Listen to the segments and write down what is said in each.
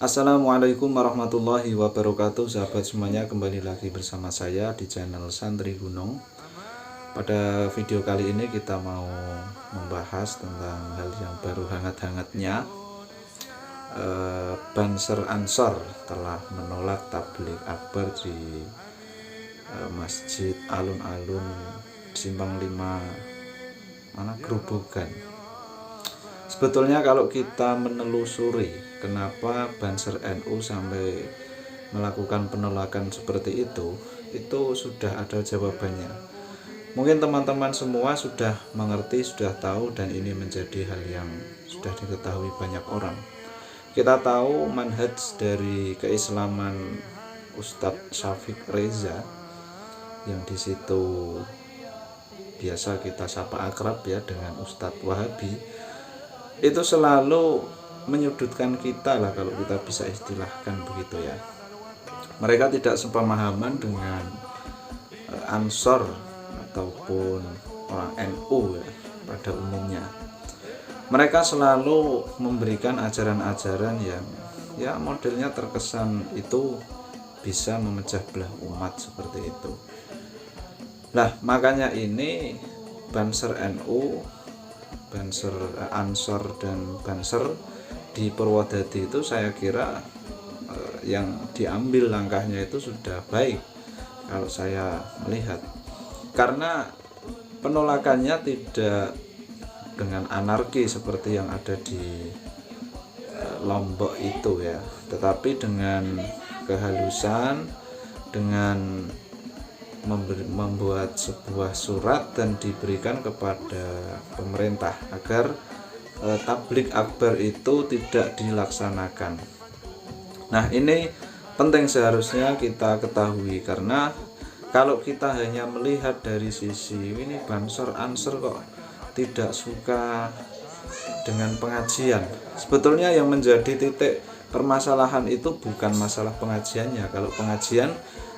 Assalamualaikum warahmatullahi wabarakatuh. Sahabat semuanya, kembali lagi bersama saya di channel Santri Gunung. Pada video kali ini kita mau membahas tentang hal yang baru hangat-hangatnya. Banser Ansor telah menolak tabligh akbar di Masjid Alun-Alun Simpang 5 Grobogan. Sebetulnya kalau kita menelusuri kenapa Banser NU sampai melakukan penolakan seperti itu sudah ada jawabannya. Mungkin teman-teman semua sudah mengerti, sudah tahu, dan ini menjadi hal yang sudah diketahui banyak orang. Kita tahu manhaj dari keislaman Ustadz Syafiq Reza, yang di situ biasa kita sapa akrab ya dengan Ustadz Wahabi, itu selalu menyudutkan kita lah, kalau kita bisa istilahkan begitu ya. Mereka tidak sepemahaman dengan Ansor ataupun orang NU ya, pada umumnya. Mereka selalu memberikan ajaran-ajaran yang ya modelnya terkesan itu bisa memecah belah umat seperti itu. Nah, makanya ini Banser NU, Banser Ansor dan Banser di Purwodadi itu saya kira yang diambil langkahnya itu sudah baik kalau saya melihat, karena penolakannya tidak dengan anarki seperti yang ada di Lombok itu ya, tetapi dengan kehalusan, dengan membuat sebuah surat dan diberikan kepada pemerintah agar tabligh akbar itu tidak dilaksanakan. Nah, ini penting seharusnya kita ketahui, karena kalau kita hanya melihat dari sisi ini Banser Ansor kok tidak suka dengan pengajian, sebetulnya yang menjadi titik permasalahan itu bukan masalah pengajiannya. Kalau pengajian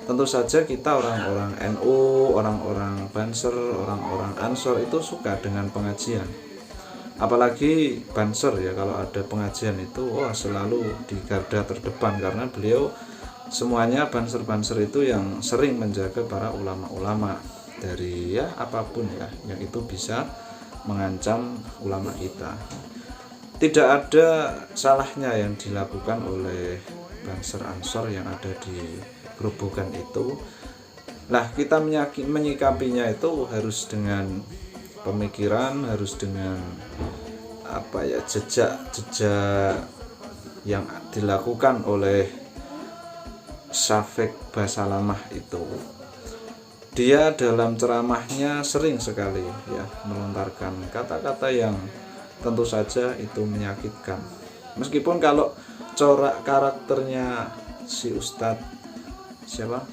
tentu saja kita orang-orang NU, orang-orang Banser, orang-orang Ansor itu suka dengan pengajian. Apalagi Banser ya, kalau ada pengajian itu selalu di garda terdepan, karena beliau semuanya Banser-Banser itu yang sering menjaga para ulama-ulama dari ya apapun ya yang itu bisa mengancam ulama kita. Tidak ada salahnya yang dilakukan oleh Banser Ansor yang ada di Grobogan itu. Nah, kita menyikapinya itu harus dengan pemikiran, harus dengan jejak yang dilakukan oleh Syafiq Basalamah itu. Dia dalam ceramahnya sering sekali ya melontarkan kata-kata yang tentu saja itu menyakitkan. Meskipun kalau corak karakternya si Ustadz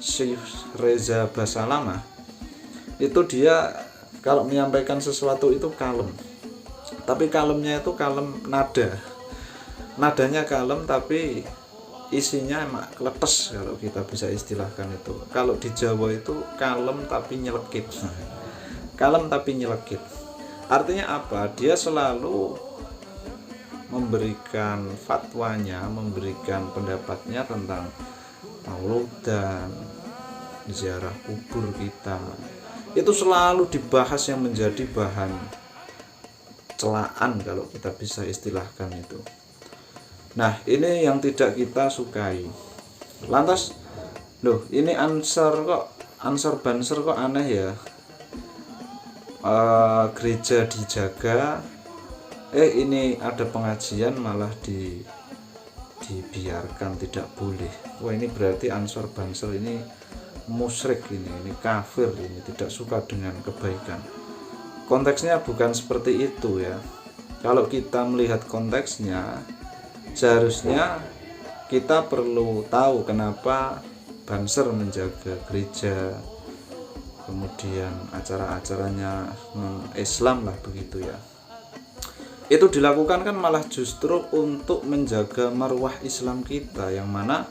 si Reza Basalamah itu, dia kalau menyampaikan sesuatu itu kalem, tapi kalemnya itu kalem nadanya kalem, tapi isinya emak kletes kalau kita bisa istilahkan itu. Kalau di Jawa itu kalem tapi nyelekit. Kalem tapi nyelekit artinya apa? Dia selalu memberikan fatwanya, memberikan pendapatnya tentang maulud dan ziarah kubur kita. Itu selalu dibahas yang menjadi bahan celaan kalau kita bisa istilahkan itu. Nah, ini yang tidak kita sukai. Lantas, ini Ansor Banser kok aneh ya. Gereja dijaga, ini ada pengajian malah dibiarkan, tidak boleh. Wah, ini berarti Ansor Banser ini musyrik, ini kafir, ini tidak suka dengan kebaikan. Konteksnya bukan seperti itu ya. Kalau kita melihat konteksnya, seharusnya kita perlu tahu kenapa Banser menjaga gereja, kemudian acara-acaranya non-Islam lah begitu ya. Itu dilakukan kan malah justru untuk menjaga marwah Islam kita, yang mana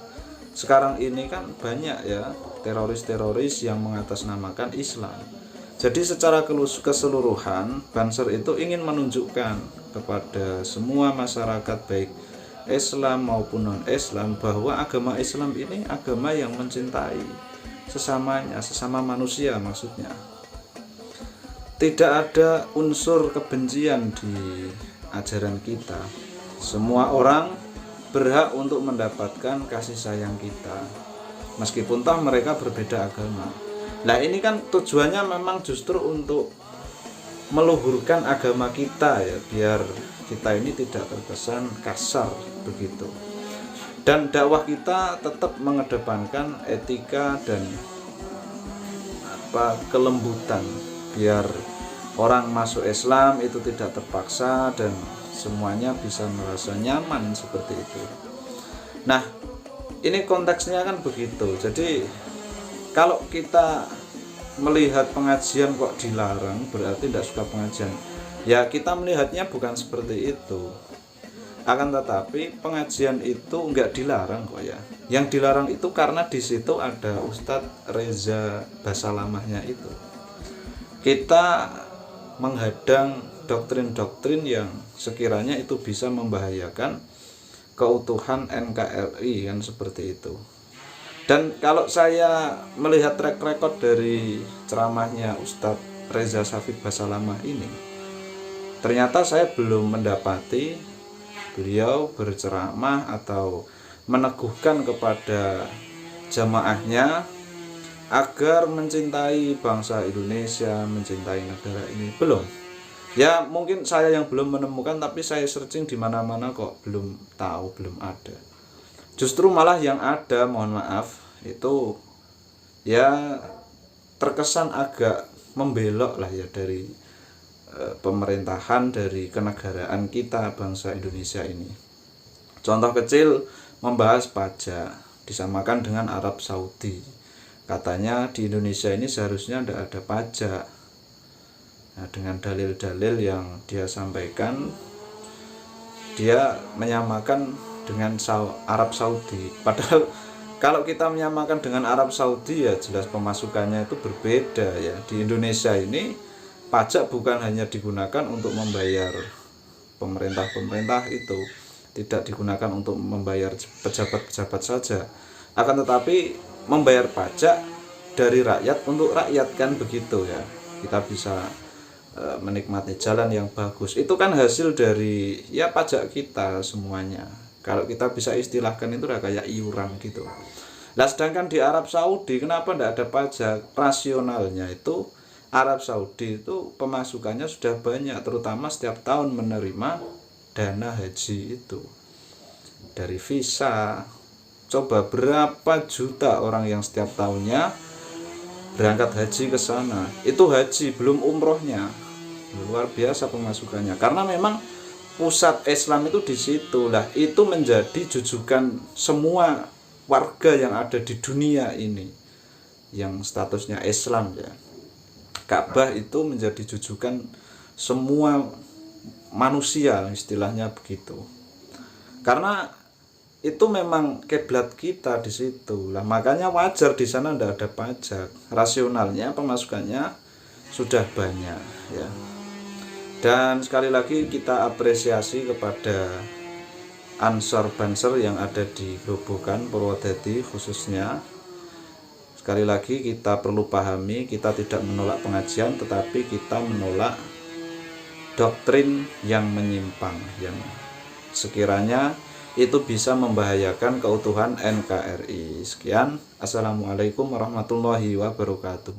sekarang ini kan banyak ya teroris-teroris yang mengatasnamakan Islam. Jadi secara keseluruhan Banser itu ingin menunjukkan kepada semua masyarakat, baik Islam maupun non-Islam bahwa agama Islam ini agama yang mencintai sesamanya, sesama manusia maksudnya. Tidak ada unsur kebencian di ajaran kita. Semua orang berhak untuk mendapatkan kasih sayang kita, meskipun toh mereka berbeda agama. Nah ini kan tujuannya memang justru untuk meluhurkan agama kita ya, biar kita ini tidak terkesan kasar begitu. Dan dakwah kita tetap mengedepankan etika dan kelembutan, biar orang masuk Islam itu tidak terpaksa dan semuanya bisa merasa nyaman seperti itu. Nah, ini konteksnya kan begitu. Jadi kalau kita melihat pengajian kok dilarang, berarti tidak suka pengajian. Ya kita melihatnya bukan seperti itu. Akan tetapi pengajian itu enggak dilarang kok ya. Yang dilarang itu karena di situ ada Ustadz Reza Basalamahnya itu. Kita menghadang doktrin-doktrin yang sekiranya itu bisa membahayakan keutuhan NKRI kan seperti itu. Dan kalau saya melihat track record dari ceramahnya Ustadz Reza Syafiq Basalamah ini, ternyata saya belum mendapati beliau berceramah atau meneguhkan kepada jamaahnya agar mencintai bangsa Indonesia, mencintai negara ini. Belum. Ya mungkin saya yang belum menemukan, tapi saya searching di mana-mana kok belum tahu, belum ada. Justru malah yang ada, mohon maaf, itu ya terkesan agak membelok lah ya dari pemerintahan, dari kenegaraan kita bangsa Indonesia ini. Contoh kecil, membahas pajak disamakan dengan Arab Saudi. Katanya di Indonesia ini seharusnya tidak ada pajak. Nah, dengan dalil-dalil yang dia sampaikan, dia menyamakan dengan Arab Saudi. Padahal kalau kita menyamakan dengan Arab Saudi ya jelas pemasukannya itu berbeda ya. Di Indonesia ini pajak bukan hanya digunakan untuk membayar pemerintah-pemerintah itu, tidak digunakan untuk membayar pejabat-pejabat saja, akan tetapi membayar pajak dari rakyat untuk rakyat kan begitu ya. Kita bisa menikmati jalan yang bagus, itu kan hasil dari ya pajak kita semuanya. Kalau kita bisa istilahkan itu udah kayak iuran gitu. Nah sedangkan di Arab Saudi kenapa tidak ada pajak? Rasionalnya itu Arab Saudi itu pemasukannya sudah banyak, terutama setiap tahun menerima dana haji itu dari visa. Coba berapa juta orang yang setiap tahunnya berangkat haji ke sana. Itu haji belum umrohnya. Luar biasa pemasukannya. Karena memang pusat Islam itu di situ. Lah itu menjadi jujukan semua warga yang ada di dunia ini yang statusnya Islam ya. Ka'bah itu menjadi jujukan semua manusia, istilahnya begitu. Karena itu memang kiblat kita di situ. Lah makanya wajar di sana tidak ada pajak. Rasionalnya pemasukannya sudah banyak ya. Dan sekali lagi kita apresiasi kepada Ansor Banser yang ada di Grobogan, Purwodadi khususnya. Sekali lagi kita perlu pahami, kita tidak menolak pengajian, tetapi kita menolak doktrin yang menyimpang, yang sekiranya itu bisa membahayakan keutuhan NKRI. Sekian, Assalamualaikum warahmatullahi wabarakatuh.